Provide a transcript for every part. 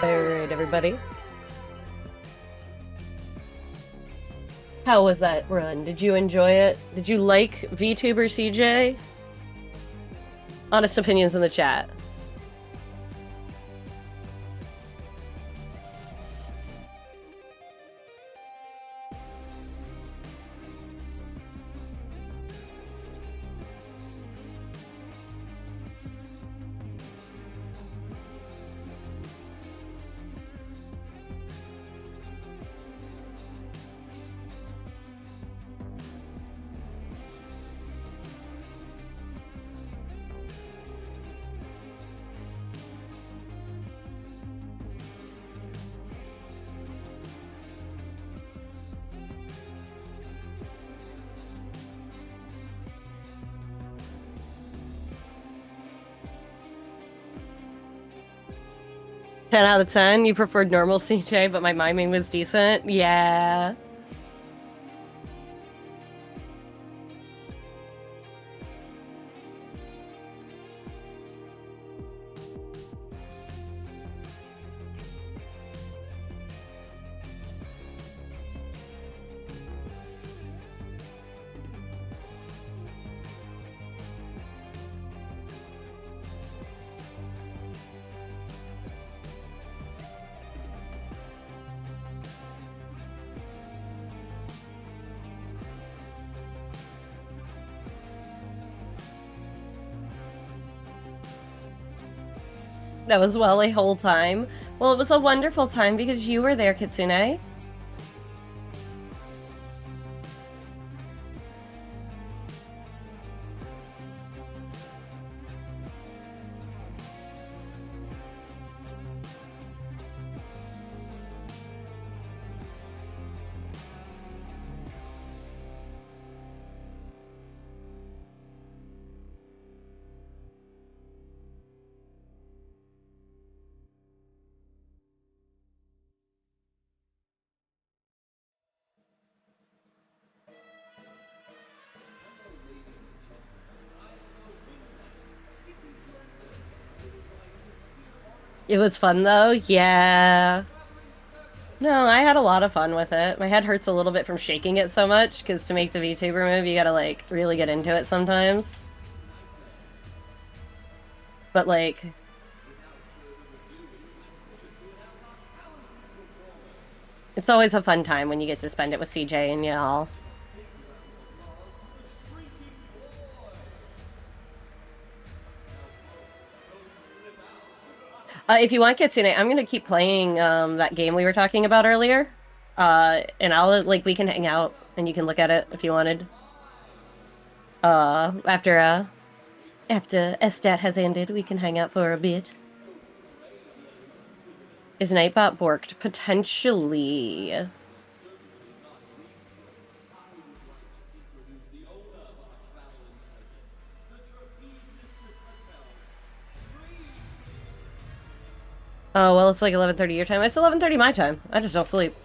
Alright, everybody. How was that run? Did you enjoy it? Did you like VTuber CJ? Honest opinions in the chat. Ten out of 10? You preferred normal CJ, but my miming was decent? Yeah. That was well a whole time. Well, it was a wonderful time because you were there, Kitsune. It was fun though? Yeah. No, I had a lot of fun with it. My head hurts a little bit from shaking it so much, because to make the VTuber move, you gotta, like, really get into it sometimes. But, like... It's always a fun time when you get to spend it with CJ and y'all. If you want Kitsune, I'm gonna keep playing that game we were talking about earlier. And I'll, like, we can hang out and you can look at it if you wanted. After SDAT has ended, we can hang out for a bit. Is Nightbot borked? Potentially. Oh, well, it's like 11:30 your time. It's 11:30 my time. I just don't sleep.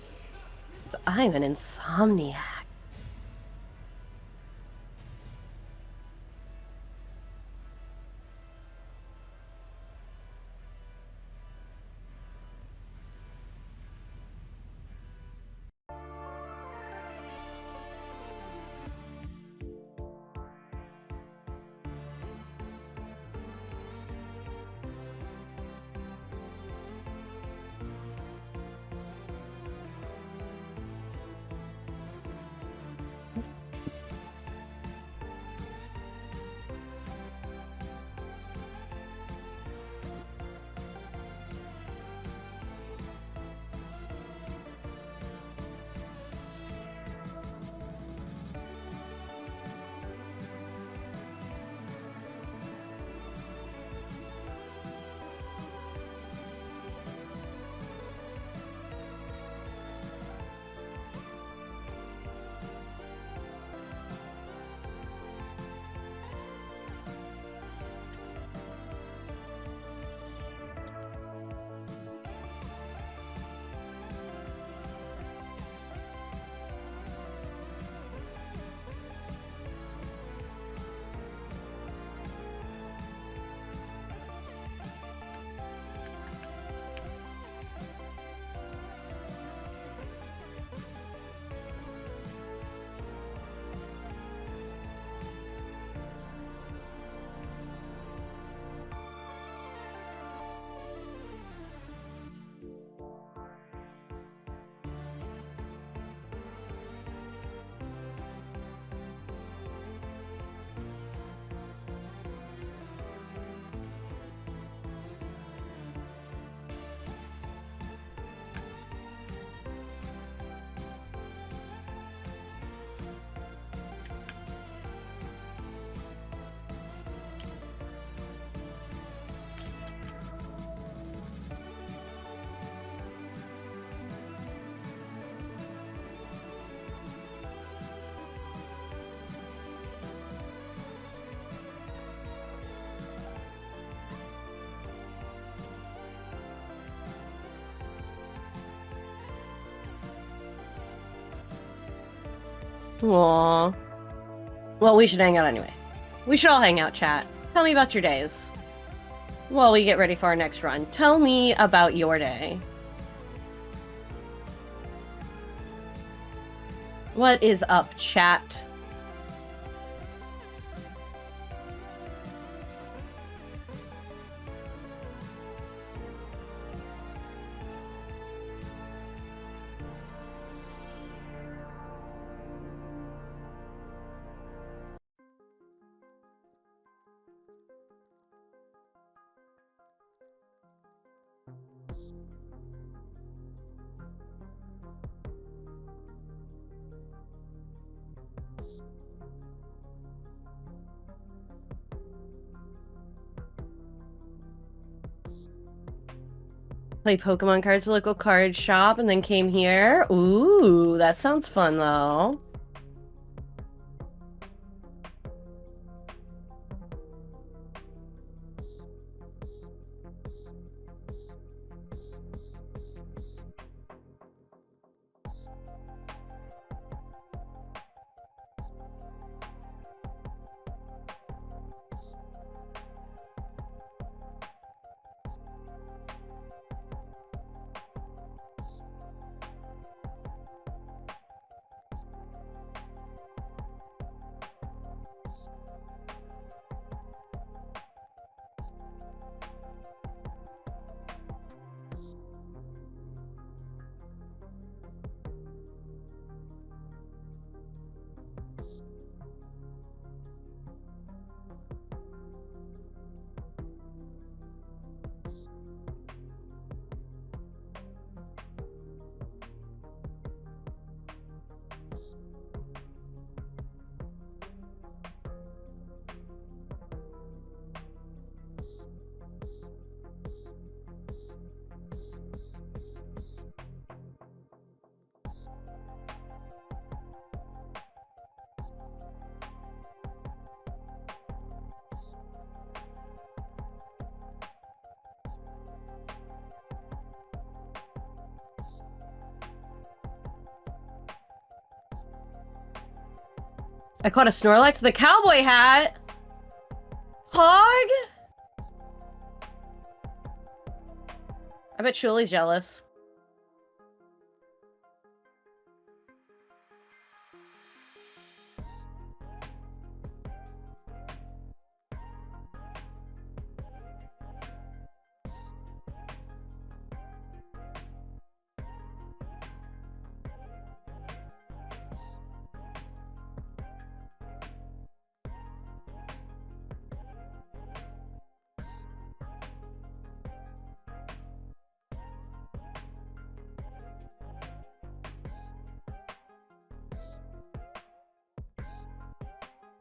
I'm an insomniac. Aww. Well, we should hang out anyway. We should all hang out, chat. Tell me about your days. While we get ready for our next run. Tell me about your day. What is up, chat? Play Pokemon cards at a local card shop and then came here. Ooh, that sounds fun though. I caught a Snorlax with a cowboy hat. Hog? I bet Shuli's jealous.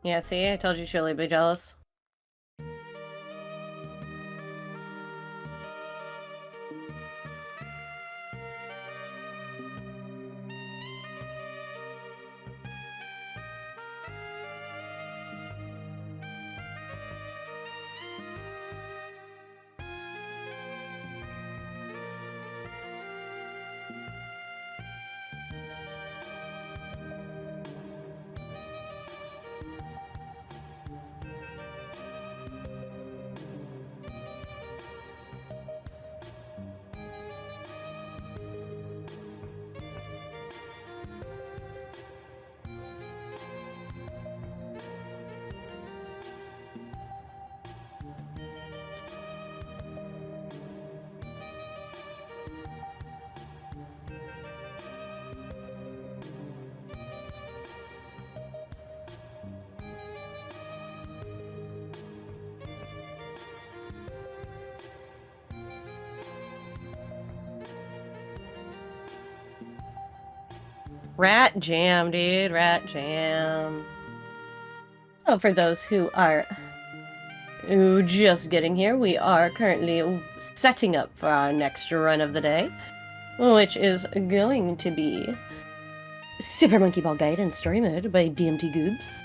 Yeah, see? I told you Shuli would be jealous. Rat Jam, dude. Rat Jam. Oh, for those who are just getting here, we are currently setting up for our next run of the day, which is going to be Super Monkey Ball Gaiden Story Mode by DMT Goobz.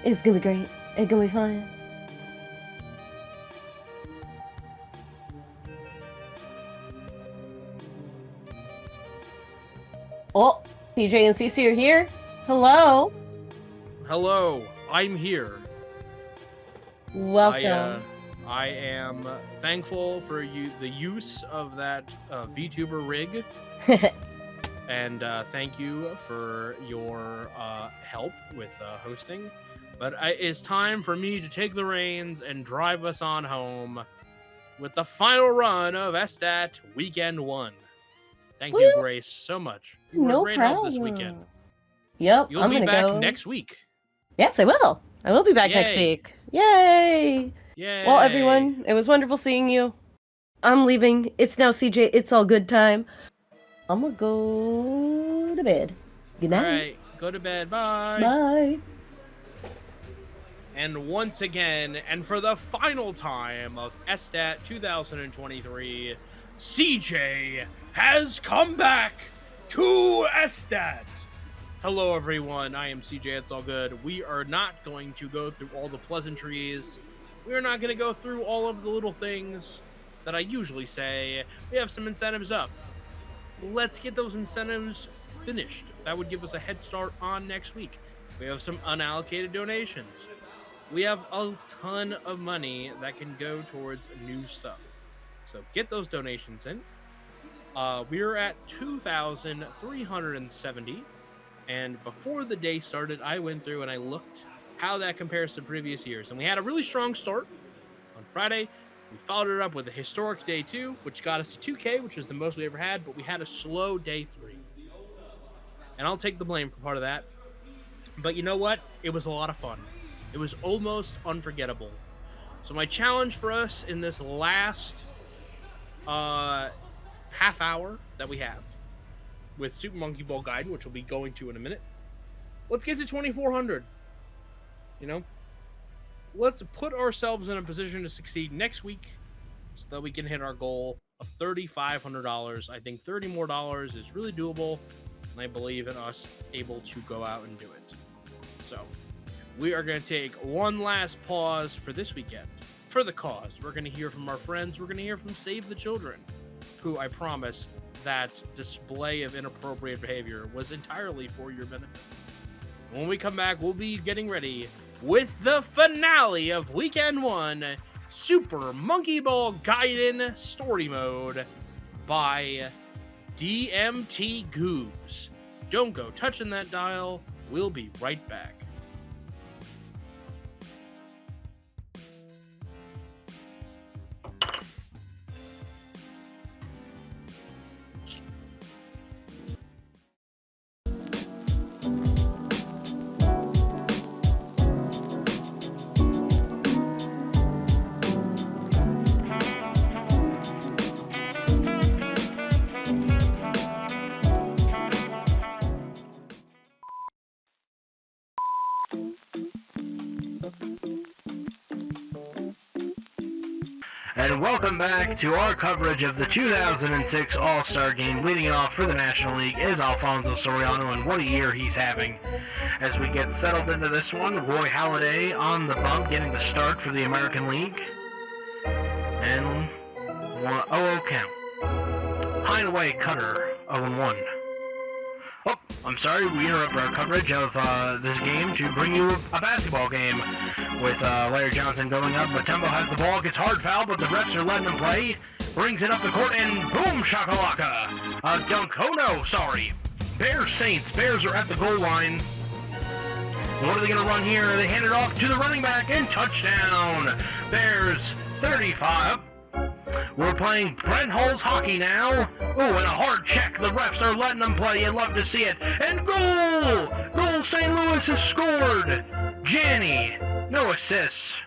It's gonna be great. It's gonna be fun. Oh, CJ and CC are here. Hello. Hello, I'm here. Welcome. I am thankful for the use of that VTuber rig, and thank you for your help with hosting. But it's time for me to take the reins and drive us on home with the final run of SDAT Weekend 1. Thank you, Grace, so much. You were a great help this weekend. Yep, You'll be back next week. Yes, I will. I will be back next week. Yay! Yay! Well, everyone, it was wonderful seeing you. I'm leaving. It's now CJ. It's all good time. I'm gonna go to bed. Good night. All right, go to bed. Bye. Bye. And once again, and for the final time of SDAT 2023, CJ has come back to SDAT. Hello, everyone. I am CJitsallGewd. We are not going to go through all the pleasantries. We are not going to go through all of the little things that I usually say. We have some incentives up. Let's get those incentives finished. That would give us a head start on next week. We have some unallocated donations. We have a ton of money that can go towards new stuff. So get those donations in. We're at 2,370. And before the day started, I went through and I looked how that compares to previous years. And we had a really strong start on Friday. We followed it up with a historic day 2, which got us to 2K, which is the most we ever had. But we had a slow day 3. And I'll take the blame for part of that. But you know what? It was a lot of fun. It was almost unforgettable. So my challenge for us in this last half hour that we have with Super Monkey Ball Gaiden, which we'll be going to in a minute, let's get to 2,400. You know, let's put ourselves in a position to succeed next week so that we can hit our goal of $3,500. I think $30 more is really doable, and I believe in us able to go out and do it. So we are going to take one last pause for this weekend for the cause. We're going to hear from our friends. We're going to hear from Save the Children, who I promise that display of inappropriate behavior was entirely for your benefit. When we come back, we'll be getting ready with the finale of Weekend 1, Super Monkey Ball Gaiden Story Mode by DMT Goobz. Don't go touching that dial. We'll be right back. And welcome back to our coverage of the 2006 All-Star Game. Leading it off for the National League is Alfonso Soriano, and what a year he's having. As we get settled into this one, Roy Halladay on the bump, getting the start for the American League. And 0-0 count. Hideaway Cutter, 0-1. Oh, I'm sorry, we interrupt our coverage of this game to bring you a basketball game with Larry Johnson going up. Matumbo has the ball, gets hard foul, but the refs are letting him play. Brings it up the court, and boom, shakalaka. A dunk. Oh no, sorry. Bears Saints. Bears are at the goal line. What are they going to run here? They hand it off to the running back, and touchdown. Bears 35. We're playing Brent Hull's hockey now. Oh, and a hard check. The refs are letting them play. You love to see it. And goal! Goal, St. Louis has scored. Janney, no assists.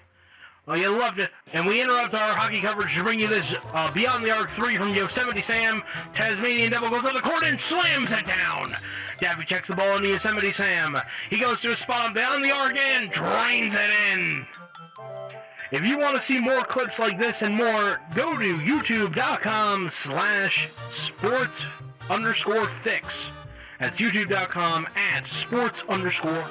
Well, you love to. And we interrupt our hockey coverage to bring you this Beyond the Arc 3 from Yosemite Sam. Tasmanian Devil goes up the court and slams it down. Daffy checks the ball into Yosemite Sam. He goes to a spot beyond the arc and drains it in. If you want to see more clips like this and more, go to youtube.com/sports_fix. That's youtube.com/sports_fix.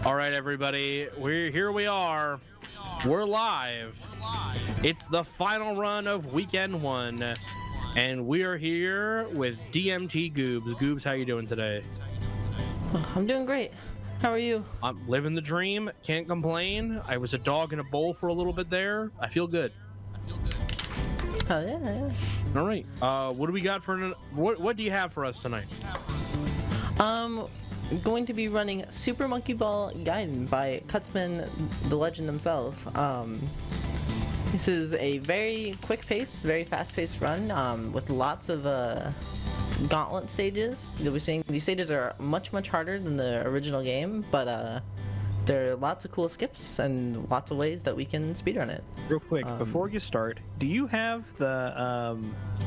All right, everybody, we are. We're live. It's the final run of weekend 1, and we are here with DMT Goobz. Goobz, how you doing today? I'm doing great. How are you? I'm living the dream. Can't complain. I was a dog in a bowl for a little bit there. I feel good. Oh yeah. All right. What do we got for what do you have for us tonight? I'm going to be running Super Monkey Ball Gaiden by Cutsman, the legend himself. This is a very quick pace, very fast paced run with lots of gauntlet stages. You'll be seeing these stages are much harder than the original game, but there are lots of cool skips and lots of ways that we can speedrun it. Real quick, before you start, do you have the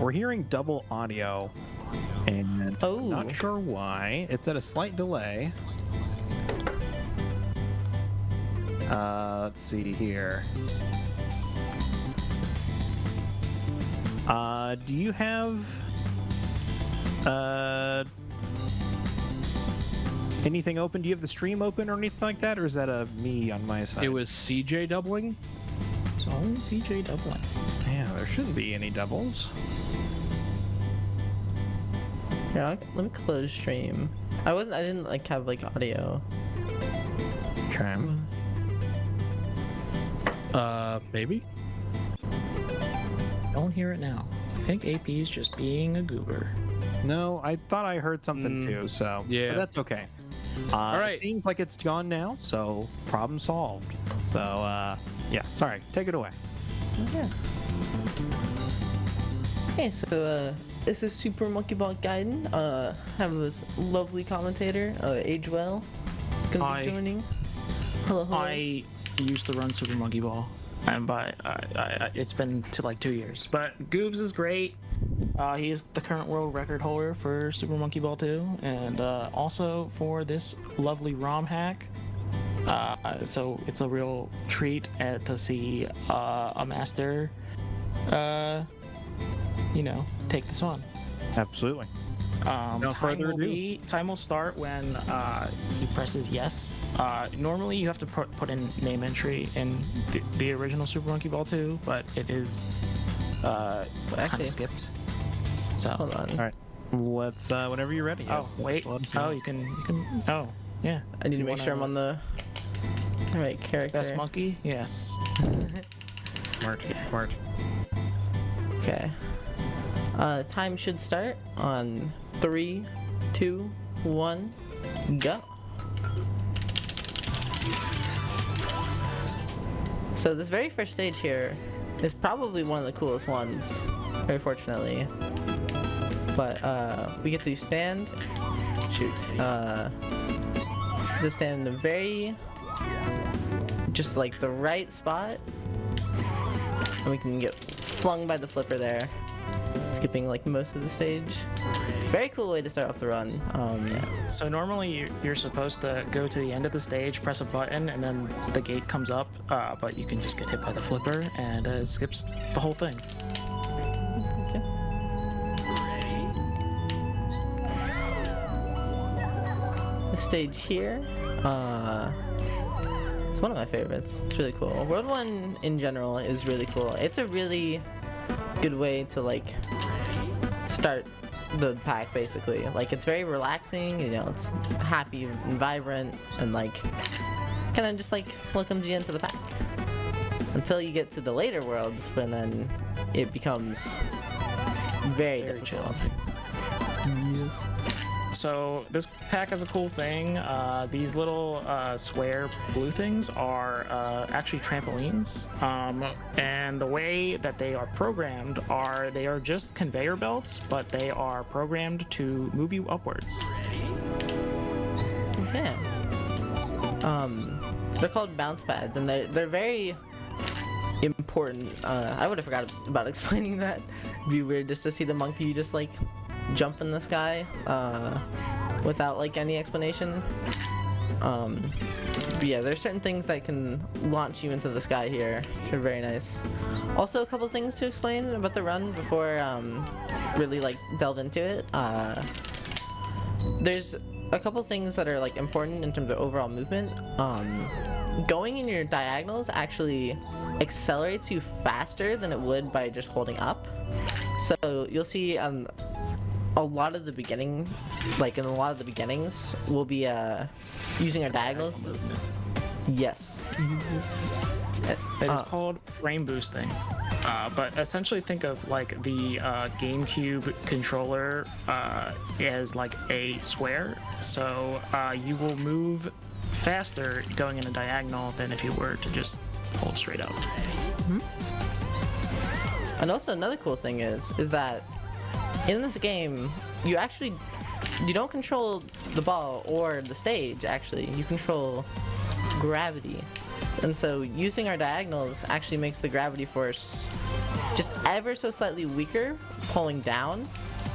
we're hearing double audio, and I'm not sure why. It's at a slight delay. Let's see here. Do you have anything open? Do you have the stream open or anything like that, or is that a me on my side? It was CJ doubling. It's only CJ doubling. Yeah, there shouldn't be any doubles. Yeah, let me close stream. I didn't like have like audio. Okay. Maybe. Don't hear it now. I think AP is just being a goober. No, I thought I heard something too, so yeah. But that's okay. All right. It seems like it's gone now, so problem solved. So, yeah, sorry. Take it away. Yeah. Okay, so this is Super Monkey Ball Gaiden. Have this lovely commentator, Agewell. He's gonna Hi. be joining. Hello. I used to run Super Monkey Ball, and it's been to like 2 years. But Goobz is great. He is the current world record holder for Super Monkey Ball 2, and also for this lovely ROM hack. So it's a real treat to see a master, take this on. Absolutely. No further ado. Time will start when he presses yes. Normally you have to put in name entry in the original Super Monkey Ball 2, but it is kind of skipped. So Hold on. All right. Let's, whenever you're ready. Oh wait. Let us know. Oh, you can. Oh yeah. I need to You make sure I'm on the right character. Best monkey. Yes. Smart. Okay. Time should start on 3, 2, 1, go. So this very first stage here is probably one of the coolest ones, very fortunately. But we get to stand, to stand in a very, just like the right spot, and we can get flung by the flipper there, skipping like most of the stage. Very cool way to start off the run. So normally you're supposed to go to the end of the stage, press a button, and then the gate comes up. But you can just get hit by the flipper, and it skips the whole thing. The stage here, it's one of my favorites. It's really cool. World 1 in general is really cool. It's a really good way to like start the pack, basically. Like, it's very relaxing, it's happy and vibrant, and like kind of just like welcomes you into the pack until you get to the later worlds, when then it becomes very difficult. Yes. So this pack has a cool thing. These little square blue things are actually trampolines, and the way that they are programmed they are just conveyor belts, but they are programmed to move you upwards. Okay. They're called bounce pads, and they're very important. I would have forgot about explaining that. It'd be weird just to see the monkey just like jump in the sky without like any explanation. But yeah, there's certain things that can launch you into the sky here, which are very nice. Also, a couple things to explain about the run before really like delve into it. There's a couple things that are like important in terms of overall movement. Going in your diagonals actually accelerates you faster than it would by just holding up. So you'll see a lot of the beginning, like in a lot of the beginnings, we'll be using our diagonals. Yes. It is called frame boosting. But essentially think of like the GameCube controller as like a square. So you will move faster going in a diagonal than if you were to just hold straight up. Mm-hmm. And also another cool thing is that in this game, you don't control the ball or the stage, actually. You control gravity. And so using our diagonals actually makes the gravity force just ever so slightly weaker, pulling down.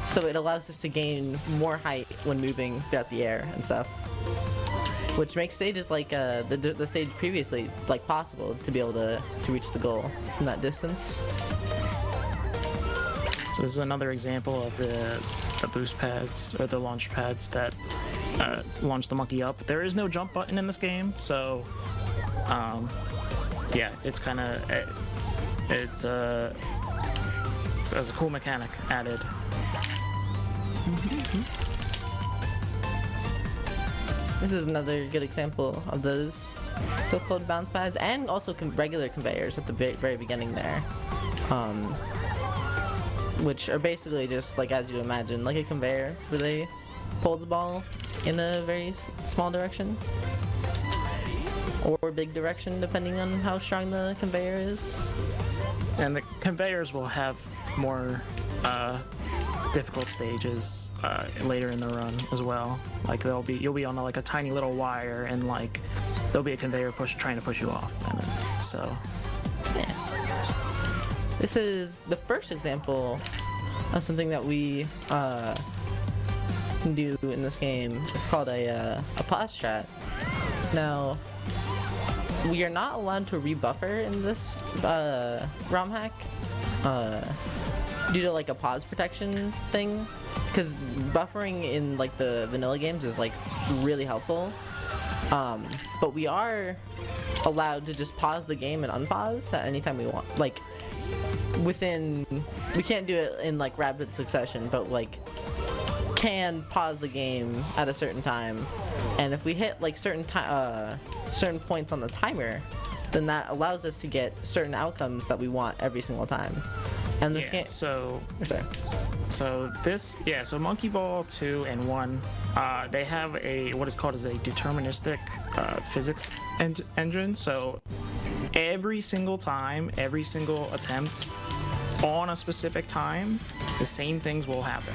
So it allows us to gain more height when moving throughout the air and stuff. Which makes stages like the stage previously like possible to be able to reach the goal in that distance. So this is another example of the boost pads or the launch pads that launch the monkey up. There is no jump button in this game, so yeah, it's kind of it's a cool mechanic added. This is another good example of those so-called bounce pads, and also regular conveyors at the very beginning there, which are basically just like, as you imagine, like a conveyor where they pull the ball in a very small direction or big direction depending on how strong the conveyor is. And the conveyors will have more difficult stages later in the run as well. Like you'll be on like a tiny little wire, and like there'll be a conveyor trying to push you off. And so yeah, this is the first example of something that we can do in this game. It's called a pause strat. Now, we are not allowed to rebuffer in this ROM hack due to like a pause protection thing, because buffering in like the vanilla games is like really helpful, but we are allowed to just pause the game and unpause at any time we want. Like we can't do it in like rapid succession, but like can pause the game at a certain time, and if we hit like certain points on the timer, then that allows us to get certain outcomes that we want every single time. And this game. So Monkey Ball 2 and 1, they have what is called as a deterministic physics engine. So every single time, every single attempt on a specific time, the same things will happen.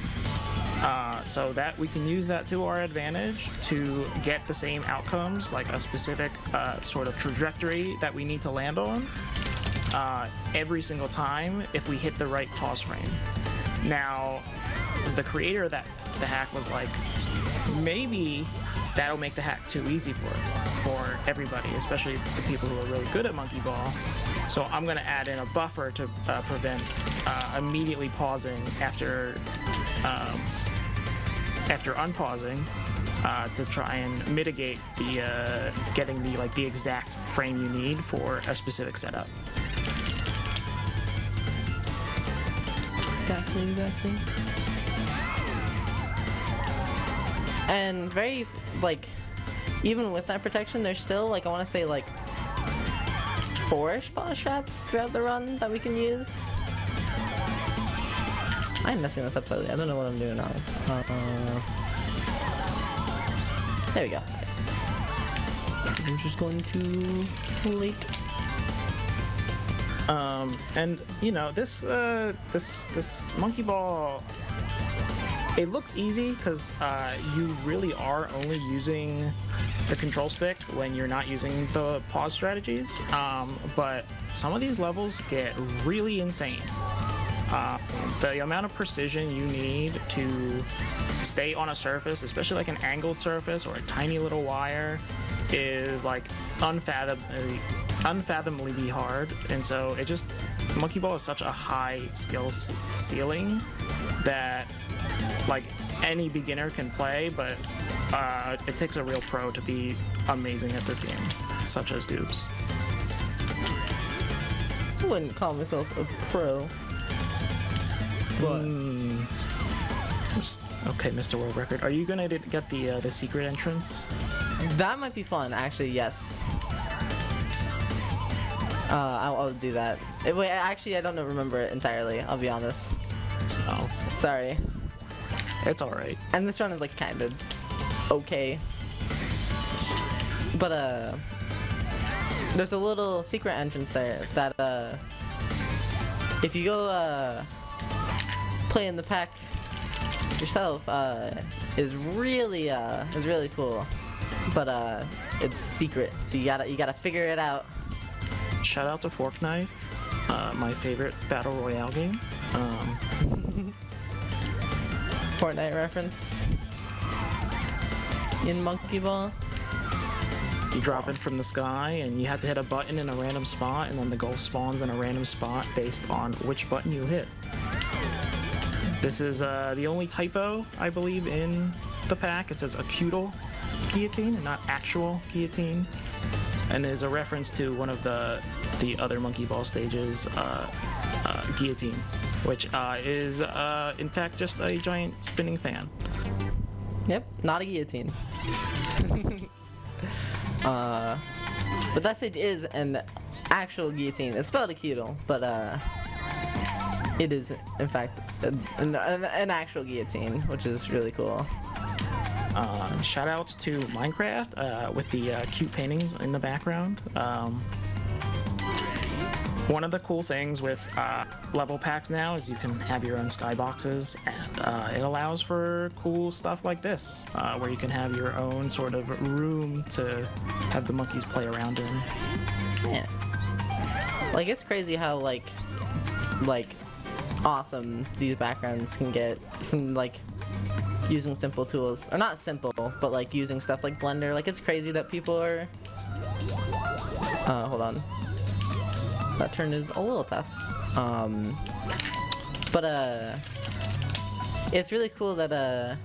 So that we can use that to our advantage to get the same outcomes, like a specific sort of trajectory that we need to land on every single time if we hit the right pause frame. Now, the creator of the hack was like, maybe that'll make the hack too easy for everybody, especially the people who are really good at Monkey Ball. So I'm going to add in a buffer to prevent immediately pausing after unpausing, to try and mitigate the getting the exact frame you need for a specific setup. Exactly. And very, like, even with that protection, there's still, like, I want to say, like, 4-ish pause strats throughout the run that we can use. I'm messing this up slightly. I don't know what I'm doing now. There we go. I'm just going too late. And you know, this Monkey Ball, it looks easy because you really are only using the control stick when you're not using the pause strategies. But some of these levels get really insane. The amount of precision you need to stay on a surface, especially like an angled surface or a tiny little wire, is like unfathomably hard. And so Monkey Ball is such a high skill ceiling that like any beginner can play, but it takes a real pro to be amazing at this game, such as Goobz. I wouldn't call myself a pro. But Okay, Mr. World Record, are you gonna get the secret entrance? that might be fun, actually. Yes. I'll do that. Wait, actually, I don't remember it entirely. I'll be honest. Oh, Sorry. it's all right. And this run is like kind of okay. But there's a little secret entrance there that if you go play in the pack yourself is really cool. But it's secret, so you gotta figure it out. Shout out to Fork Knife, my favorite battle royale game. Fortnite reference in Monkey Ball. You drop in from the sky, and you have to hit a button in a random spot, and then the goal spawns in a random spot based on which button you hit. This is the only typo, I believe, in the pack. It says acudal guillotine, and not actual guillotine, and is a reference to one of the other Monkey Ball stages, guillotine, which is in fact just a giant spinning fan. Yep, not a guillotine. But that stage is an actual guillotine. It's spelled acudal, but it is in fact an actual guillotine, which is really cool. Shout outs to Minecraft with the cute paintings in the background. One of the cool things with level packs now is you can have your own skyboxes, and it allows for cool stuff like this, where you can have your own sort of room to have the monkeys play around in. Yeah. Like, it's crazy how like awesome these backgrounds can get from like using simple tools, or not simple, but like using stuff like Blender. Like, it's crazy that people are hold on, that turn is a little tough. But it's really cool that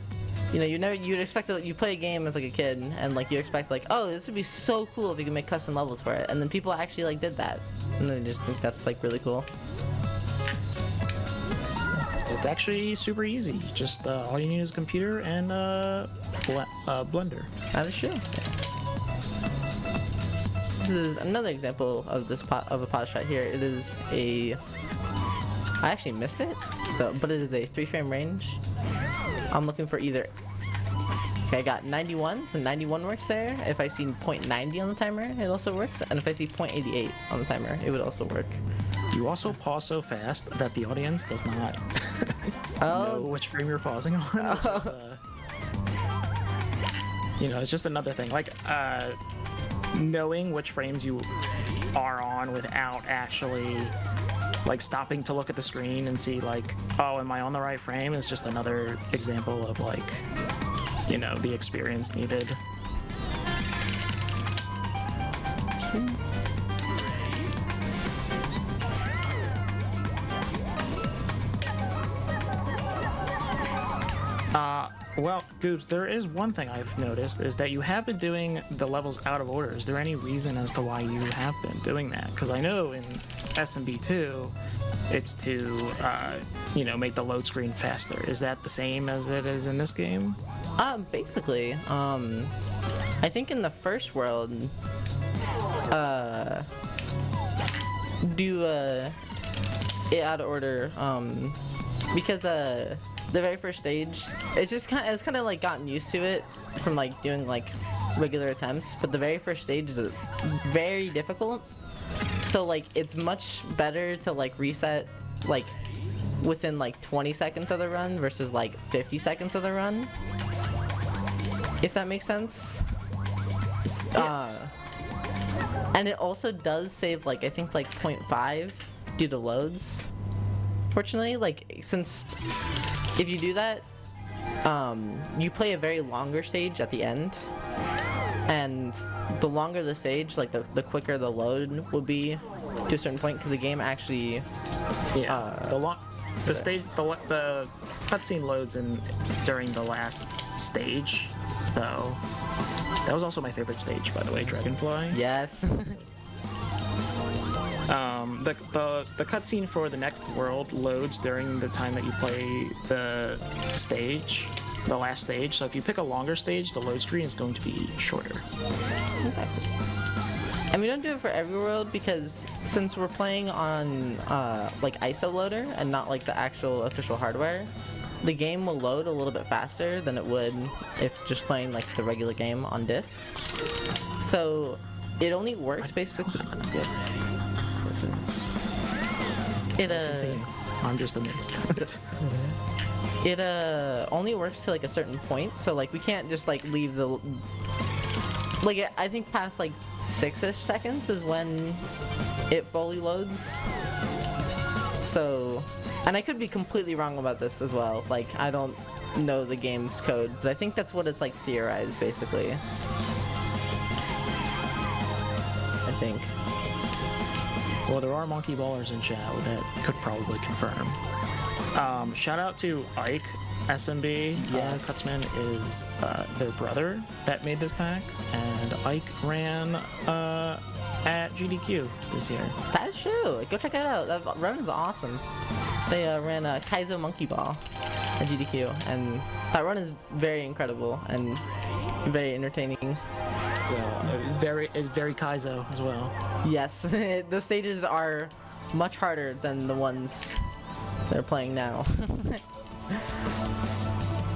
you know, you'd expect that you play a game as like a kid, and like you expect like, oh, this would be so cool if you could make custom levels for it, and then people actually like did that, and I just think that's like really cool. It's actually super easy. Just all you need is a computer and Blender. That is true. This is another example of a pot shot here. It is I actually missed it, but it is a 3-frame range. I'm looking for either. Okay, I got 91, so 91 works there. If I see 0.90 on the timer, it also works. And if I see 0.88 on the timer, it would also work. You also pause so fast that the audience does not know which frame you're pausing on. Which is, you know, it's just another thing. Like, knowing which frames you are on without actually like stopping to look at the screen and see like, oh, am I on the right frame, is just another example of like, you know, the experience needed. Well, Goobz, there is one thing I've noticed, is that you have been doing the levels out of order. Is there any reason as to why you have been doing that? Because I know in SMB2, it's to, you know, make the load screen faster. Is that the same as it is in this game? Basically, I think in the first world, do it out of order, because the very first stage, it's kind of like gotten used to it from like doing like regular attempts, but the very first stage is very difficult, so like it's much better to like reset like within like 20 seconds of the run versus like 50 seconds of the run, if that makes sense. It's, yes. And it also does save like, I think like 0.5 due to loads. Fortunately, like, since if you do that, you play a very longer stage at the end, and the longer the stage, like the quicker the load will be to a certain point, because the game actually the cutscene loads in during the last stage, though. That was also my favorite stage, by the way, Dragonfly. Yes. The cutscene for the next world loads during the time that you play the stage, the last stage. So if you pick a longer stage, the load screen is going to be shorter. Okay. And we don't do it for every world because since we're playing on like ISO loader and not like the actual official hardware, the game will load a little bit faster than it would if just playing like the regular game on disc. So it only works basically. I'm just amazed. It only works to like a certain point, so like we can't just like leave the like I think past like 6-ish seconds is when it fully loads. So, and I could be completely wrong about this as well. Like I don't know the game's code, but I think that's what it's like theorized basically. I think. Well, there are monkey ballers in chat that could probably confirm. Shout out to Ike SMB. Yes. Kutzman is their brother that made this pack, and Ike ran at GDQ this year. That is true. Go check that out. That run is awesome. They ran a Kaizo Monkey Ball at GDQ, and that run is very incredible and very entertaining. So it's very Kaizo as well. Yes, the stages are much harder than the ones they're playing now.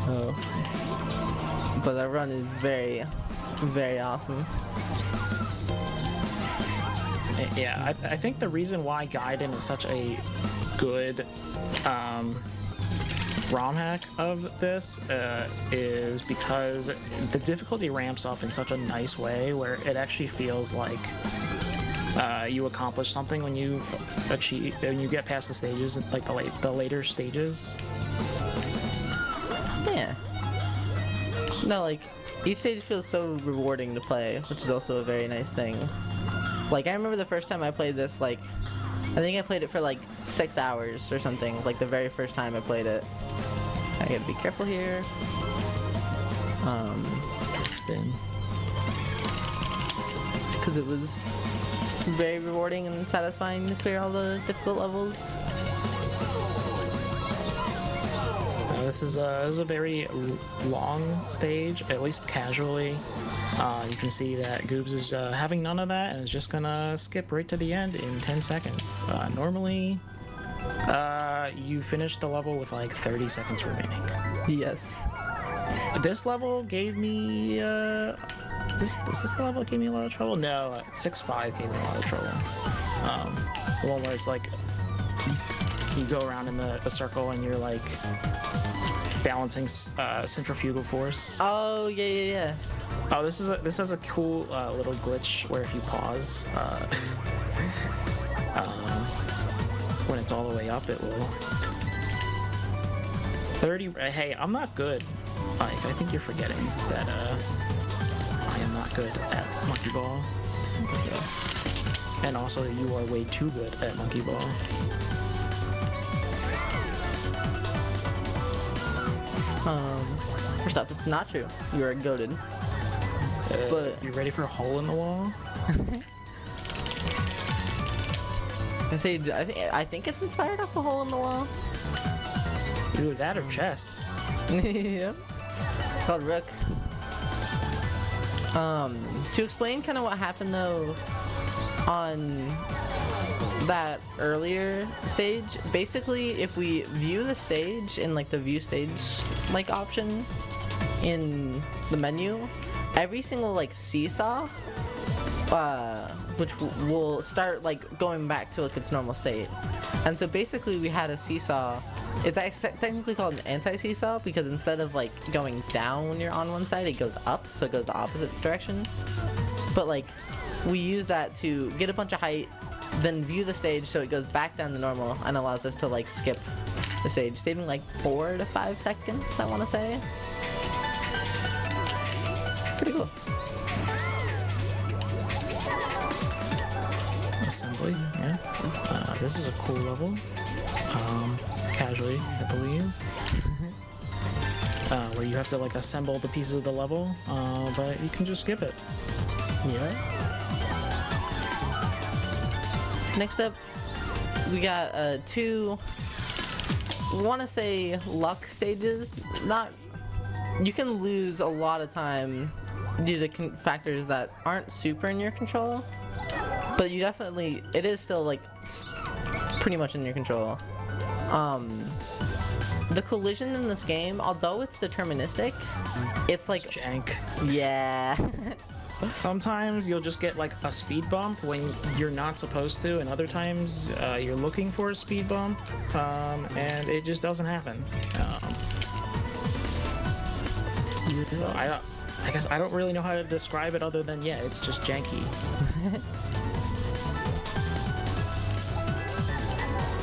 Oh. But that run is very, very awesome. Yeah, I think the reason why Gaiden is such a good ROM hack of this is because the difficulty ramps up in such a nice way where it actually feels like you accomplish something when you get past the stages, like the later stages. Yeah. No, like each stage feels so rewarding to play, which is also a very nice thing. Like I remember the first time I played this, like I think I played it for like 6 hours or something, like the very first time I played it. I gotta be careful here. Spin. Because it was very rewarding and satisfying to clear all the difficult levels. This is a very long stage, at least casually. You can see that Goobz is having none of that and is just gonna skip right to the end in 10 seconds. Normally, you finish the level with like 30 seconds remaining. Yes. This level gave me, is this the level that gave me a lot of trouble? No, 6-5 gave me a lot of trouble. The one where it's like, you go around in a circle and you're like balancing centrifugal force. Oh, yeah. Oh, this has a cool little glitch where if you pause, when it's all the way up, it will. 30. Hey, I'm not good. Like, I think you're forgetting that I am not good at Monkey Ball. And also, you are way too good at Monkey Ball. First off, it's not true. You are goated. But you ready for a hole in the wall? I think it's inspired off a hole in the wall. Either that or chest. Yep. It's called Rook. To explain kind of what happened though on that earlier stage, basically if we view the stage in like the view stage like option in the menu, every single like seesaw which will start like going back to like its normal state. And so basically we had a seesaw. It's technically called an anti-seesaw because instead of like going down when you're on one side, it goes up, so it goes the opposite direction. But like we use that to get a bunch of height, then view the stage so it goes back down to normal and allows us to like skip the stage, saving like 4 to 5 seconds, I want to say. Pretty cool. Assembly, yeah. This is a cool level. Casually, I believe. where you have to like assemble the pieces of the level, but you can just skip it. Yeah. Next up, we got two, want to say luck stages. Not, you can lose a lot of time due to factors that aren't super in your control, but you definitely, it is still like pretty much in your control. The collision in this game, although it's deterministic, it's like jank. Yeah. Sometimes you'll just get like a speed bump when you're not supposed to, and other times you're looking for a speed bump, and it just doesn't happen. So I guess I don't really know how to describe it other than, yeah, it's just janky.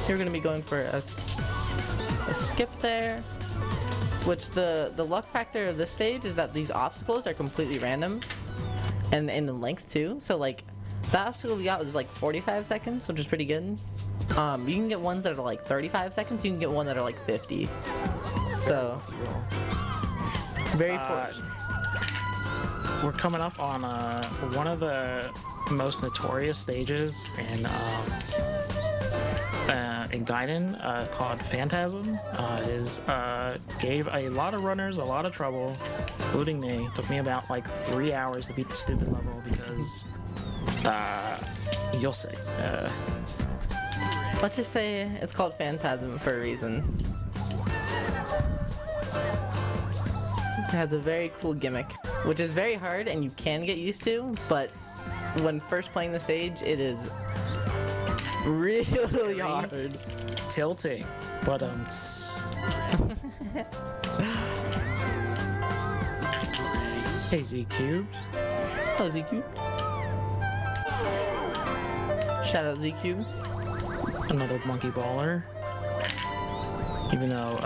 You're gonna be going for a skip there, which the luck factor of this stage is that these obstacles are completely random and in length too. So like that obstacle we got was like 45 seconds, which is pretty good. You can get ones that are like 35 seconds, you can get one that are like 50. So very fortunate. We're coming up on one of the most notorious stages in Gaiden, called Phantasm. Gave a lot of runners a lot of trouble, including me. It took me about like 3 hours to beat the stupid level because you'll see. Let's just say it's called Phantasm for a reason. It has a very cool gimmick, which is very hard and you can get used to, but when first playing the stage, it is really hard. Tilting, but Hey ZCubed. Hello ZCubed. Shout out ZCubed. Another monkey baller. Even though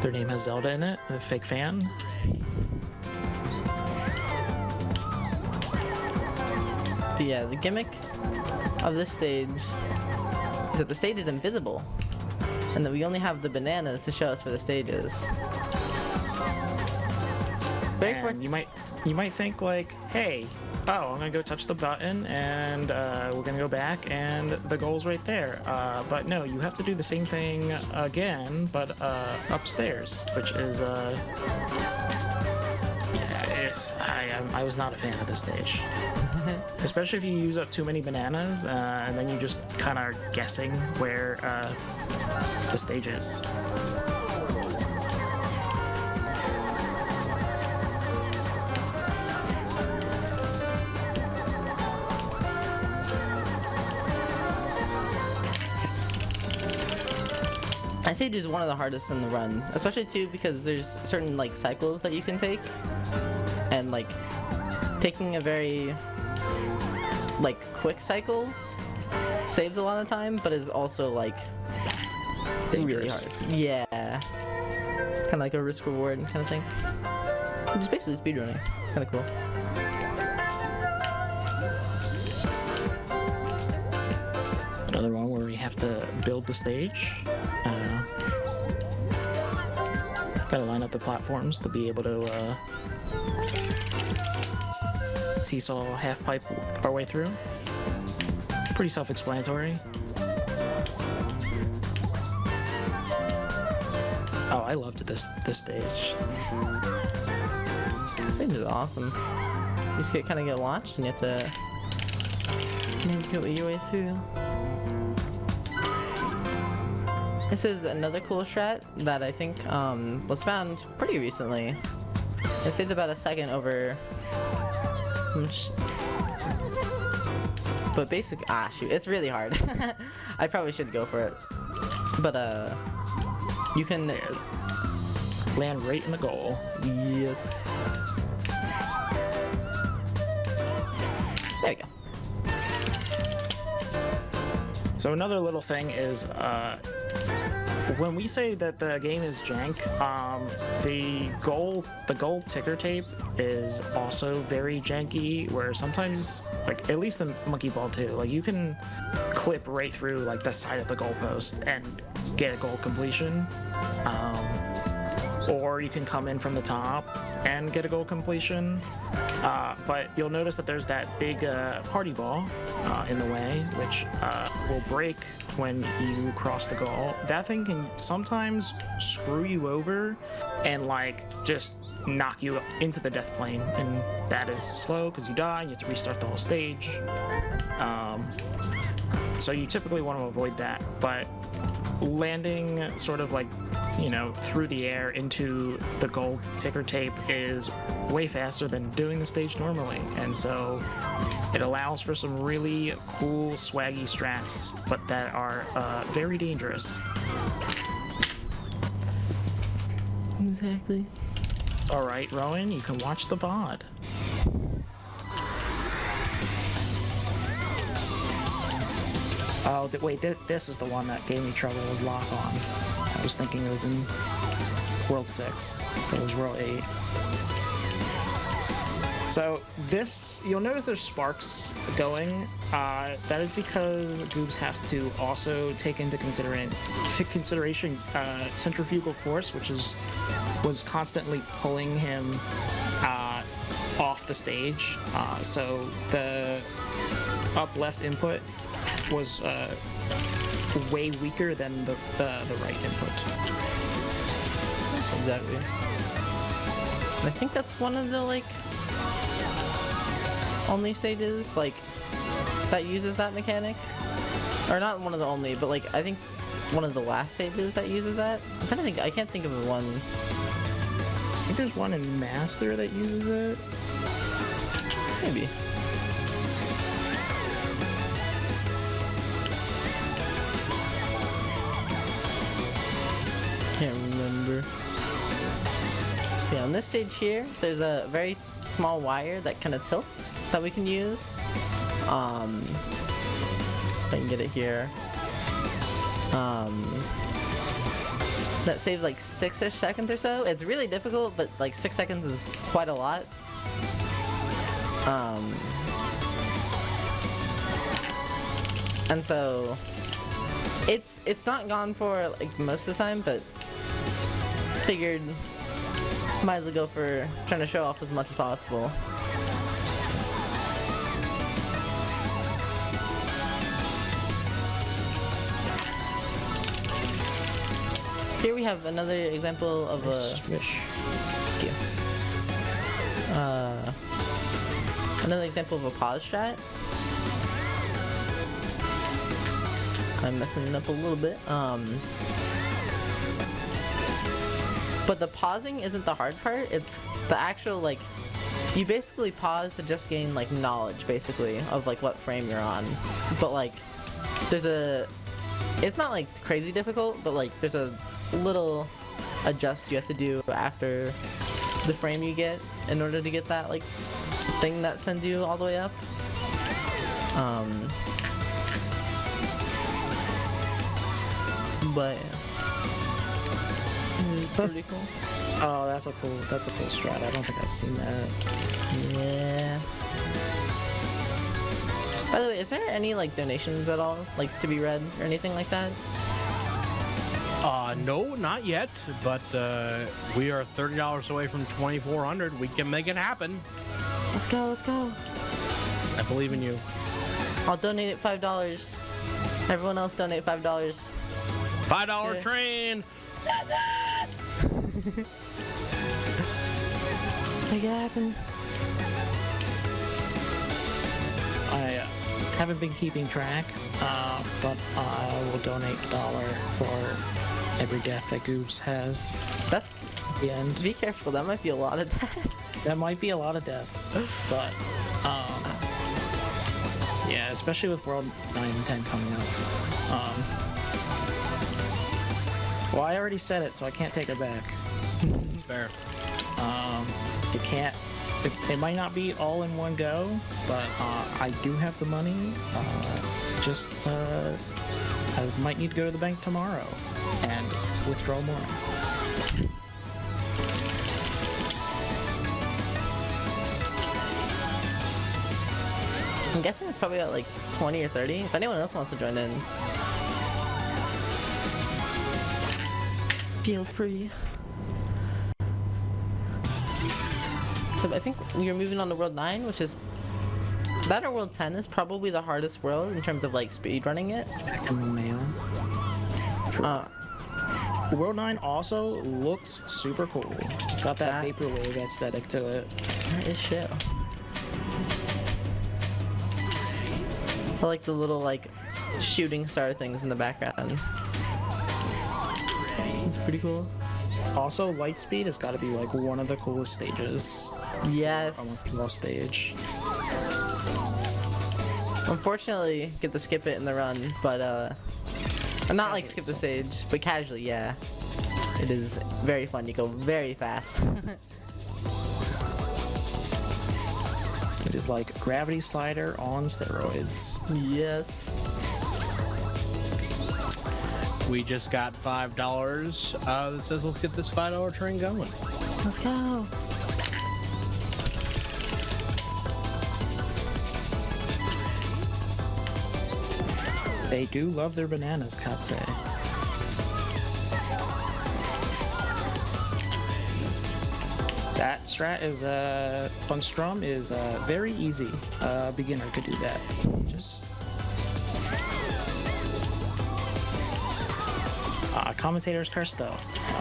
their name has Zelda in it, a fake fan. But yeah, the gimmick of this stage is that the stage is invisible, and that we only have the bananas to show us where the stage is. And you might think like, hey, oh, I'm gonna go touch the button, and we're gonna go back, and the goal's right there. But no, you have to do the same thing again, but upstairs, which is I was not a fan of this stage. Especially if you use up too many bananas, and then you just kind of are guessing where the stage is. I say is one of the hardest in the run, especially too because there's certain like cycles that you can take, and like taking a very like quick cycle saves a lot of time, but is also like dangerous. Really hard. Yeah, kind of like a risk reward kind of thing. Just basically speedrunning. Kind of cool. Another one where we have to build the stage. Gotta line up the platforms to be able to seesaw half pipe our way through. Pretty self-explanatory. Oh, I loved this stage. This is awesome. You just kind of get launched and you have to navigate your way through. This is another cool strat that I think was found pretty recently. It saves about a second over. But basic, shoot, it's really hard. I probably should go for it. But you can land right in the goal. Yes. There we go. So another little thing is when we say that the game is jank, the gold ticker tape is also very janky, where sometimes, like at least the Monkey Ball 2, like you can clip right through like the side of the goalpost and get a goal completion. or you can come in from the top and get a goal completion. But you'll notice that there's that big party ball in the way, which will break when you cross the goal. That thing can sometimes screw you over and like just knock you into the death plane, and that is slow because you die and you have to restart the whole stage. So you typically want to avoid that, but landing sort of like, you know, through the air into the gold ticker tape is way faster than doing the stage normally, and so it allows for some really cool swaggy strats, but that are very dangerous. Exactly. Alright, Rowan, you can watch the VOD. Oh, wait, this is the one that gave me trouble, was Lock On. I was thinking it was in World 6, but it was World 8. So this, you'll notice there's sparks going. That is because Goobz has to also take into consideration centrifugal force, which was constantly pulling him off the stage. So the up left input was way weaker than the right input. Exactly. I think that's one of the like only stages like that uses that mechanic, or not one of the only, but like I think one of the last stages that uses that. I'm trying to think. I can't think of one. I think there's one in Master that uses it. Maybe. Can't remember. Yeah, on this stage here, there's a very small wire that kind of tilts that we can use. If I can get it here. That saves like 6-ish seconds or so. It's really difficult, but like 6 seconds is quite a lot. And so it's not gone for like most of the time, but figured might as well go for trying to show off as much as possible. Here we have another example of a Swish. Thank you. Another example of a pause strat. I'm messing it up a little bit. But the pausing isn't the hard part. It's the actual like, you basically pause to just gain like knowledge basically of like what frame you're on. But like, it's not like crazy difficult, but like there's a little adjust you have to do after the frame you get in order to get that like thing that sends you all the way up. But pretty cool. Oh, that's a cool strat. I don't think I've seen that. Yeah. By the way, is there any like donations at all, like to be read or anything like that? No, not yet, but we are $30 away from 2,400. We can make it happen. Let's go, let's go. I believe in you. I'll donate it $5. Everyone else donate $5. $5 Yeah. train. Make it happen. I haven't been keeping track, but I will donate $1 for every death that Goobz has. That's At the end. Be careful, that might be a lot of that. That might be a lot of deaths, but yeah, especially with World 9 and 10 coming up. Well, I already said it, so I can't take it back. It's fair. It might not be all in one go, but I do have the money. I might need to go to the bank tomorrow and withdraw more. I'm guessing it's probably at like 20 or 30. If anyone else wants to join in, feel free. So I think you're moving on to World 9, which is... That or World 10 is probably the hardest world in terms of, like, speedrunning it. Checking the mail. World 9 also looks super cool. It's got that vaporwave aesthetic to it. That is shit. I like the little, like, shooting star things in the background. It's pretty cool. Also, Lightspeed has got to be like one of the coolest stages. Yes. On a plus stage. Unfortunately, get to skip it in the run, but not like skip the stage, but casually, yeah. It is very fun. You go very fast. It is like Gravity Slider on steroids. Yes. We just got $5 that says let's get this $5 train going. Let's go. They do love their bananas, Katse. That strat is on Strum is very easy. A beginner could do that. Just commentator's curse though.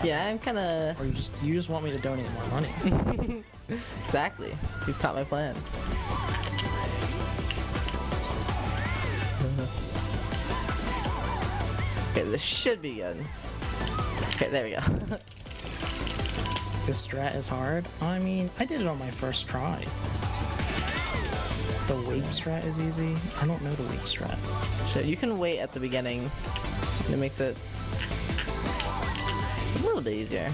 Yeah, I'm kind of. Or you just want me to donate more money. Exactly. You've caught my plan. Okay, this should be good. Okay, there we go. This strat is hard. I mean, I did it on my first try. The wait strat is easy. I don't know the wait strat. So you can wait at the beginning. It makes it a little bit easier.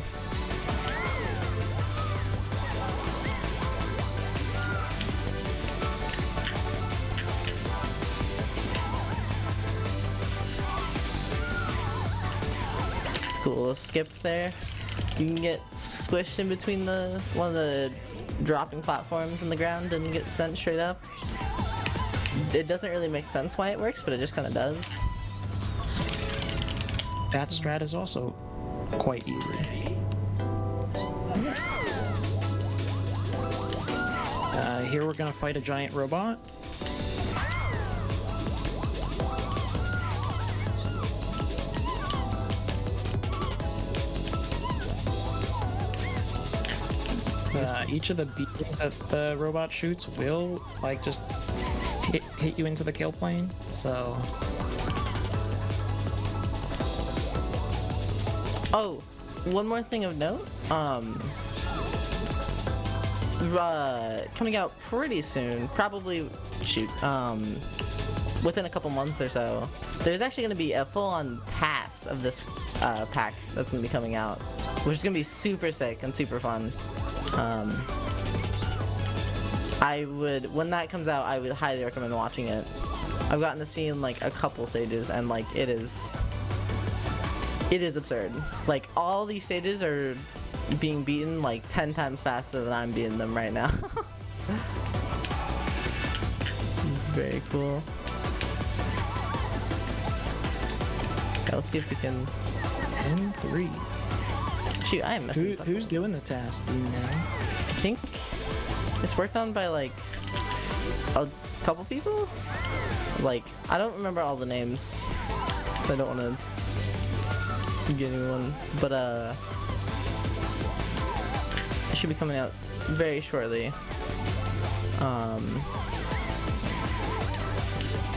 Cool little skip there. You can get squished in between one of the dropping platforms in the ground and get sent straight up. It doesn't really make sense why it works, but it just kind of does. That strat is also quite easy. Here we're gonna fight a giant robot. Each of the beams that the robot shoots will like just hit you into the kill plane. So. Oh, one more thing of note. Coming out pretty soon, probably within a couple months or so. There's actually going to be a full-on pass of this pack that's going to be coming out, which is going to be super sick and super fun. When that comes out, I would highly recommend watching it. I've gotten to see like a couple stages, and like it is absurd. Like all these stages are being beaten like 10 times faster than I'm beating them right now. Very cool. Okay, let's see if we can. 10-3. Shoot, I am messing something. Who's doing the task? Do you know? I think it's worked on by like a couple people. Like I don't remember all the names. So I don't want to get anyone, but it should be coming out very shortly.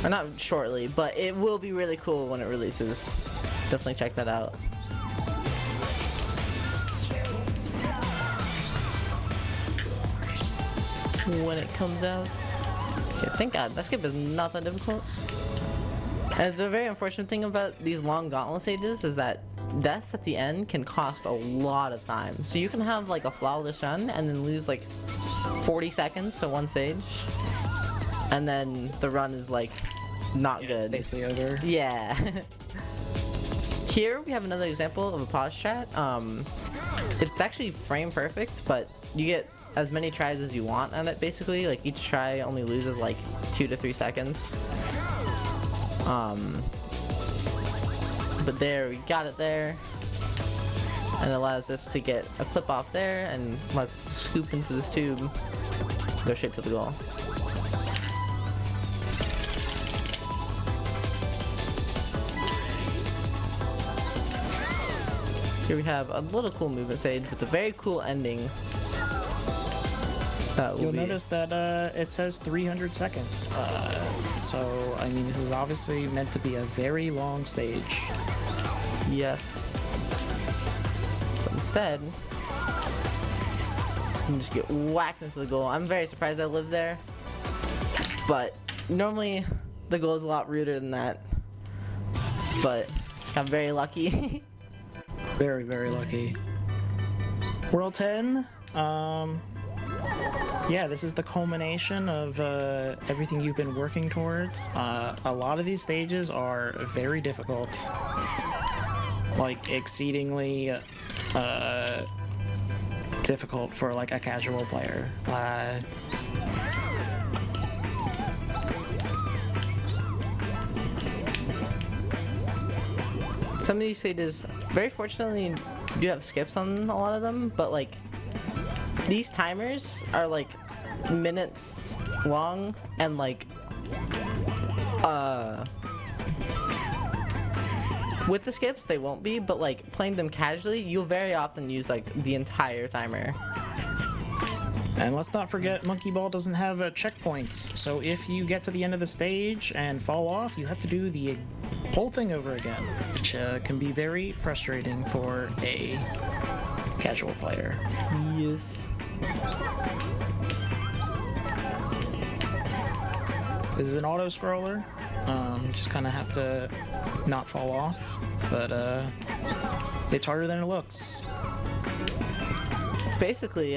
Or not shortly, but it will be really cool when it releases. Definitely check that out. When it comes out. Okay, thank God, that skip is not that difficult. And the very unfortunate thing about these long gauntlet stages is that deaths at the end can cost a lot of time. So you can have like a flawless run and then lose like 40 seconds to one stage. And then the run is like not good. Basically over. Yeah. Here we have another example of a pause strat. It's actually frame perfect, but you get as many tries as you want on it basically. Like each try only loses like 2 to 3 seconds. But there, we got it there. and allows us to get a clip off there and lets us scoop into this tube, go straight to the goal. Here we have a little cool movement stage with a very cool ending. You'll notice that it says 300 seconds. So, I mean, this is obviously meant to be a very long stage. Yes. But instead, you can just get whacked into the goal. I'm very surprised I lived there. But normally, the goal is a lot ruder than that. But I'm very lucky. Very, very lucky. World 10, yeah, this is the culmination of everything you've been working towards. A lot of these stages are very difficult. Like, exceedingly difficult for, like, a casual player. Some of these stages, very fortunately, do have skips on a lot of them, but like, these timers are like minutes long, and like, with the skips they won't be, but like playing them casually, you'll very often use like the entire timer. And let's not forget, Monkey Ball doesn't have checkpoints, so if you get to the end of the stage and fall off, you have to do the whole thing over again, which can be very frustrating for a casual player. Yes. This is an auto-scroller. You just kind of have to not fall off, but it's harder than it looks. It's basically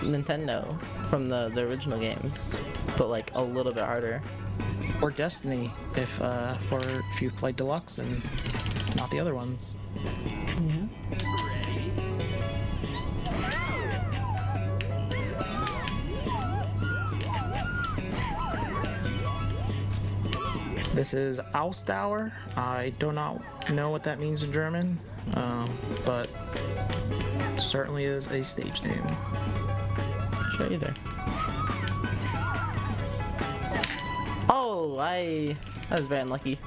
Nintendo from the original games, but like a little bit harder. Or Destiny, if you've played Deluxe and not the other ones. Yeah. This is Ausdauer. I do not know what that means in German, but certainly is a stage name. Show you there. Oh, I was very unlucky.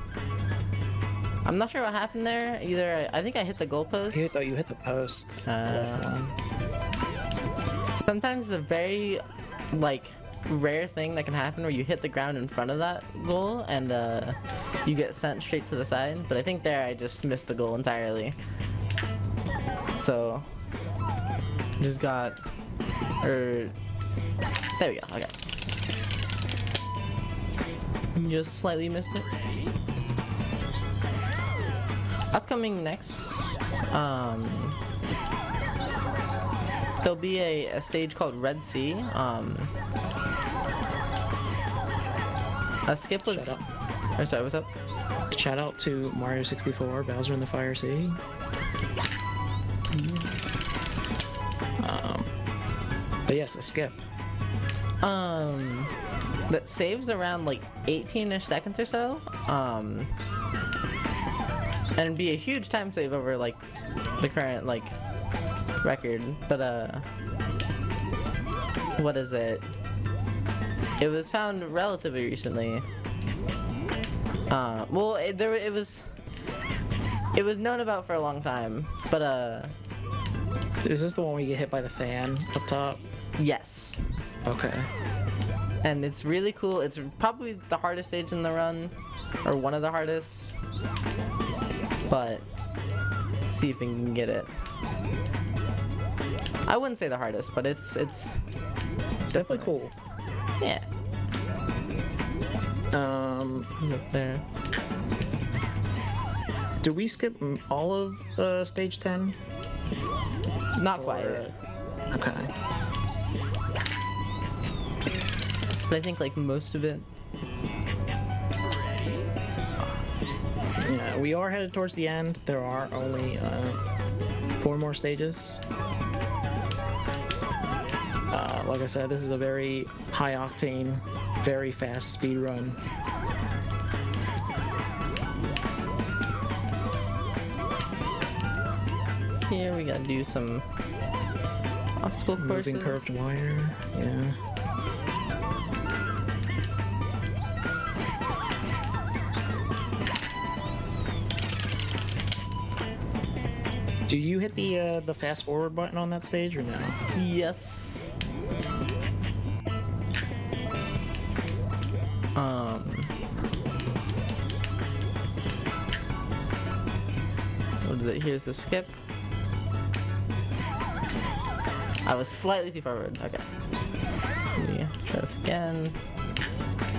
I'm not sure what happened there. Either I think I hit the goalpost. You hit the post. The left one. Sometimes the very like rare thing that can happen where you hit the ground in front of that goal and you get sent straight to the side. But I think there I just missed the goal entirely. So just got there we go. Okay. Just slightly missed it. Upcoming next, there'll be a stage called Red Sea. A skip was. Oh, sorry, what's up? Shout out to Mario 64, Bowser in the Fire Sea. But yes, a skip. That saves around like 18-ish seconds or so. And it'd be a huge time save over like the current like record. But what is it? It was found relatively recently. Well, it was known about for a long time, but Is this the one where you get hit by the fan up top? yes. Okay. And it's really cool. It's probably the hardest stage in the run, or one of the hardest. But let's see if we can get it. I wouldn't say the hardest, but it's Definitely cool. Yeah. Up there. Do we skip all of stage 10? Not quite. Okay. But I think like most of it. Yeah, we are headed towards the end. There are only 4 more stages. Like I said, this is a very high octane, very fast speed run. Yeah. here. We gotta do some obstacle courses. Moving curved wire. Yeah. Do you hit the fast forward button on that stage or no? Yes. What is it? Here's the skip. I was slightly too forward. Okay. Let me try this again.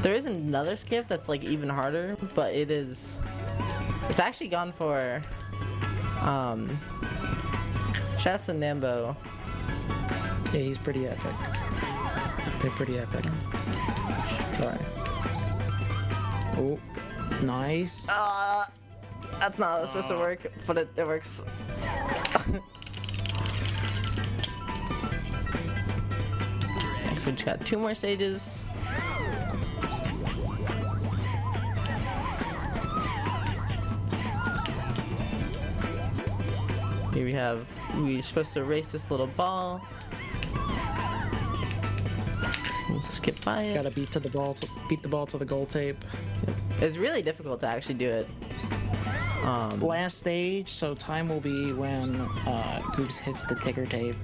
There is another skip that's like even harder, but it's actually gone for CJitsallGewd. Yeah, he's pretty epic. They're pretty epic. Try. Oh, nice. That's not how it's supposed to work, but it works. Next, we just got 2 more stages. Here we're supposed to erase this little ball. Let's skip by it. Gotta beat the ball to the goal tape. It's really difficult to actually do it. Last stage, so time will be when Goobz hits the ticker tape.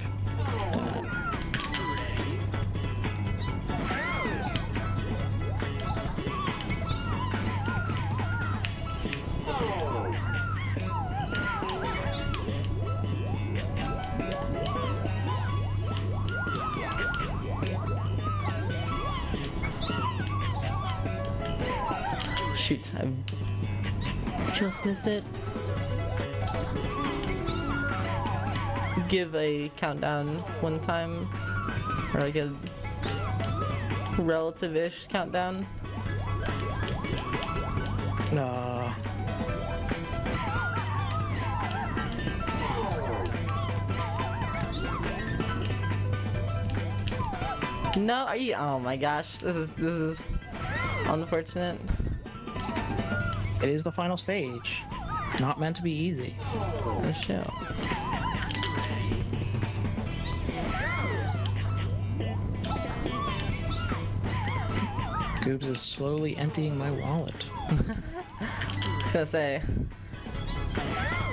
Shoot, I just missed it. Give a countdown one time, or like a relative-ish countdown. No, are you? Oh my gosh, this is unfortunate. It is the final stage. Not meant to be easy. For sure. Goobz is slowly emptying my wallet. I was gonna say.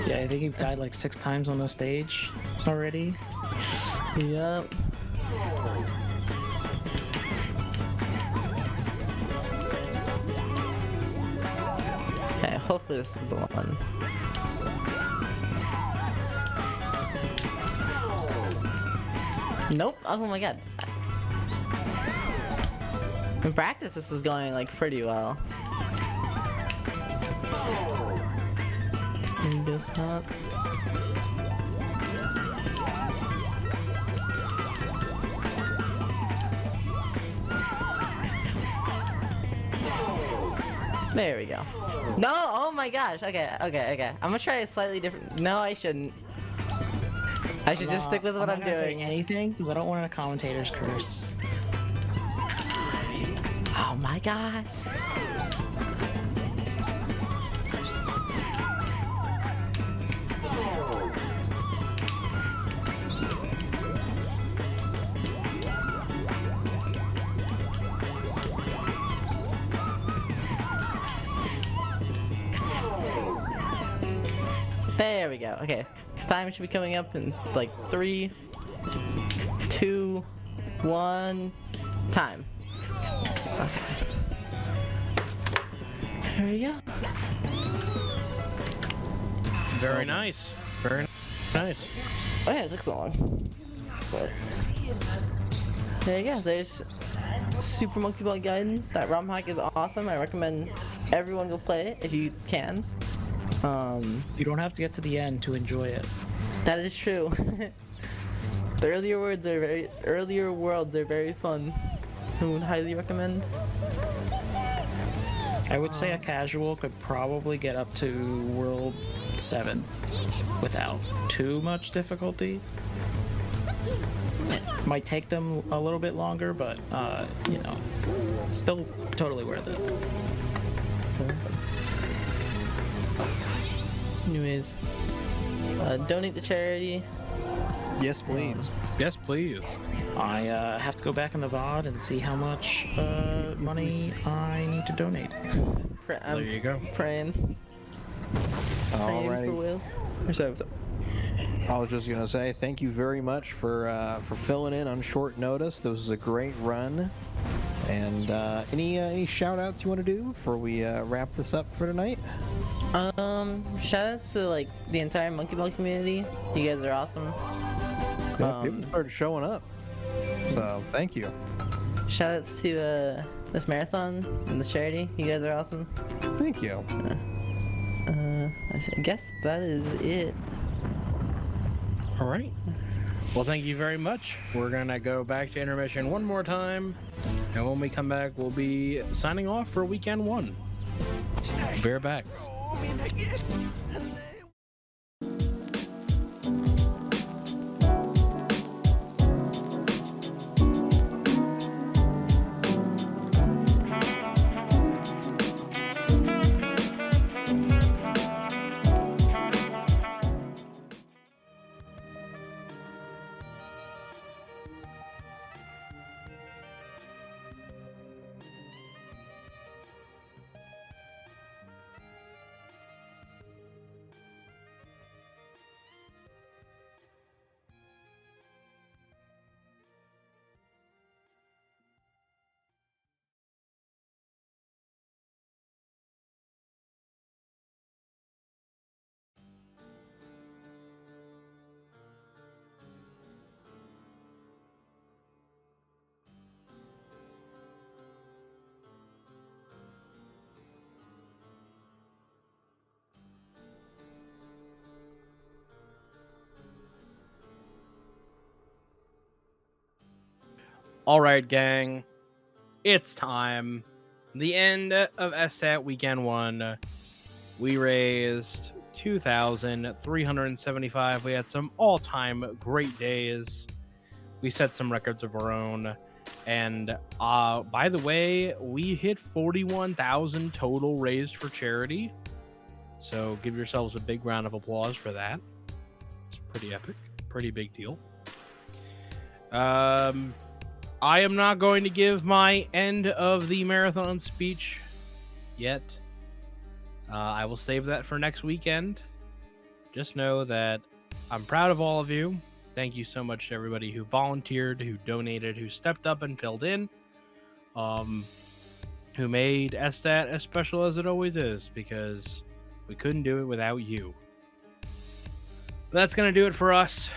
Yeah, I think you've died like 6 times on the stage already. Yep. Okay, hopefully this is the one. Nope. Oh my god. In practice, this is going like pretty well. I guess not. There we go. No! Oh my gosh! Okay. I'm gonna try a slightly different. No, I shouldn't. I should just stick with what I'm not saying doing. anything because I don't want a commentator's curse. Oh my god! There we go. Okay. Time should be coming up in like 3, 2, 1. Time. Okay. There we go. Very nice. Very nice. Oh yeah, it took so long. But there you go. There's Super Monkey Ball Gaiden. That ROM hack is awesome. I recommend everyone go play it if you can. You don't have to get to the end to enjoy it. That is true. The earlier worlds are very fun. I would highly recommend. I would say a casual could probably get up to World 7 without too much difficulty. It might take them a little bit longer, but you know, still totally worth it. Anyways, Donate to charity. Yes, please. Yes, please. I have to go back in the VOD and see how much money I need to donate. There you go. Praying for Alrighty. Will. Or so. I was just gonna say thank you very much for filling in on short notice. This was a great run. And any shout outs you want to do before we wrap this up for tonight? Shout outs to like the entire Monkey Ball community. You guys are awesome. Yeah, people started showing up. So thank you. Shout outs to this marathon and the charity. You guys are awesome. Thank you. I guess that is it. All right. Well, thank you very much. We're going to go back to intermission one more time. And when we come back, we'll be signing off for weekend 1. Bear back. All right, gang. It's time. The end of SDAT weekend 1. We raised 2,375. We had some all-time great days. We set some records of our own. And by the way, we hit 41,000 total raised for charity. So give yourselves a big round of applause for that. It's pretty epic. Pretty big deal. I am not going to give my end of the marathon speech yet. I will save that for next weekend. Just know that I'm proud of all of you. Thank you so much to everybody who volunteered, who donated, who stepped up and filled in, who made SDAT as special as it always is, because we couldn't do it without you. But that's going to do it for us.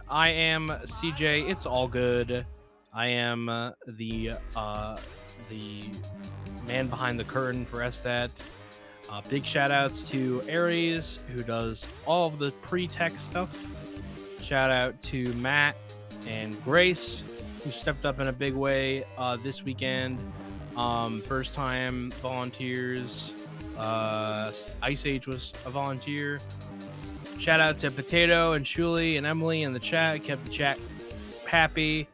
I am CJ. It's all good. I am the man behind the curtain for SDAT. Big shout outs to Aries, who does all of the pre-tech stuff. Shout out to Matt and Grace, who stepped up in a big way this weekend. First time volunteers. Ice Age was a volunteer. Shout out to Potato and Shuli and Emily in the chat. Kept the chat happy.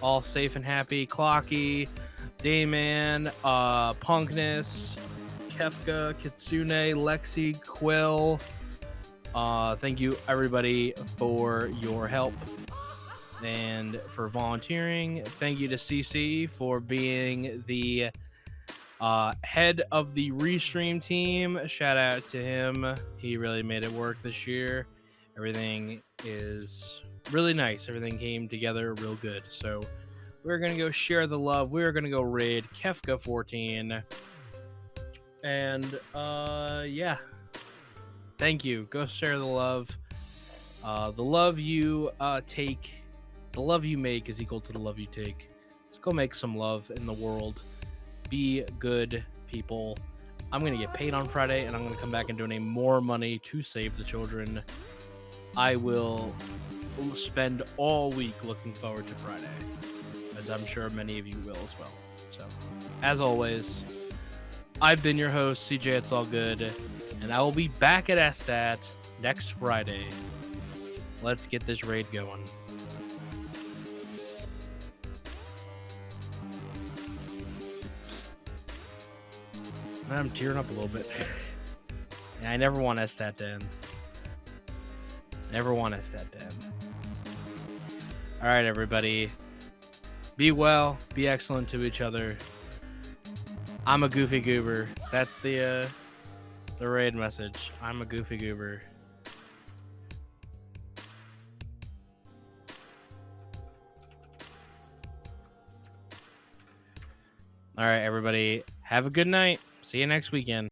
All safe and happy. Clocky, Dayman, Punkness, Kefka, Kitsune, Lexi, Quill. Thank you everybody for your help and for volunteering. Thank you to CC for being the head of the Restream team. Shout out to him. He really made it work this year. Everything is really nice. Everything came together real good. So we're going to go share the love. We're going to go raid Kefka 14. And yeah. Thank you. Go share the love. The love you take, the love you make is equal to the love you take. Let's go make some love in the world. Be good people. I'm going to get paid on Friday, and I'm going to come back and donate more money to save the children. I will spend all week looking forward to Friday, as I'm sure many of you will as well. So, as always, I've been your host, CJitsallGewd, and I will be back at SDAT next Friday. Let's get this raid going. I'm tearing up a little bit. Yeah, I never want SDAT to end. Never want SDAT tab. All right, everybody. Be well. Be excellent to each other. I'm a goofy goober. That's the raid message. I'm a goofy goober. All right, everybody. Have a good night. See you next weekend.